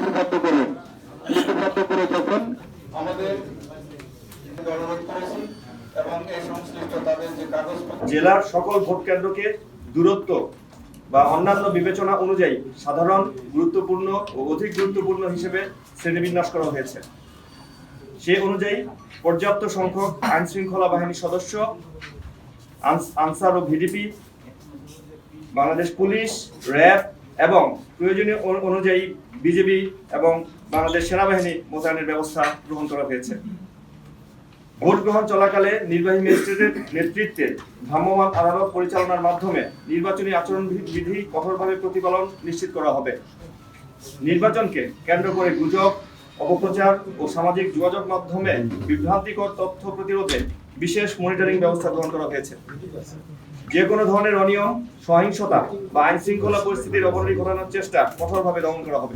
লিপিবদ্ধ করবেন। লিপিবদ্ধ করে যখন আমাদের অনুরোধ করেছি এবং এই সংশ্লিষ্ট তাদের যে কাগজপত্র জেলার সকল ভোট কেন্দ্রকে দূরত্ব বা অন্যান্য বিবেচনা অনুযায়ী সাধারণ, গুরুত্বপূর্ণ ও অধিক গুরুত্বপূর্ণ হিসেবে শ্রেণীবিন্যাস করা হয়েছে। সে অনুযায়ী পর্যাপ্ত সংখ্যক আইন শৃঙ্খলা বাহিনীর সদস্য, আনসার ও ভিডিপি, বাংলাদেশ পুলিশ, র্যাব এবং প্রয়োজনীয় অনুযায়ী বিজিবি এবং বাংলাদেশ সেনাবাহিনী মোতায়েনের ব্যবস্থা গ্রহণ করা হয়েছে। ভোট গ্রহণ চলাকালে নির্বাহী ম্যাজিস্ট্রেটের নেতৃত্বে ভ্রাম্যমাণ আদালত পরিচালনার মাধ্যমে নির্বাচনী আচরণবিধি কঠোরভাবে প্রতিপালন নিশ্চিত করা হবে। নির্বাচনকে কেন্দ্র করে গুজব, অপপ্রচার ও সামাজিক যোগাযোগ মাধ্যমে বিভ্রান্তিকর তথ্য প্রতিরোধে বিশেষ মনিটরিং ব্যবস্থা গ্রহণ করা হয়েছে। যে কোনো ধরনের অনিয়ম, সহিংসতা বা আইন শৃঙ্খলা পরিস্থিতির অবনতি ঘটানোর চেষ্টা কঠোরভাবে দমন করা হবে।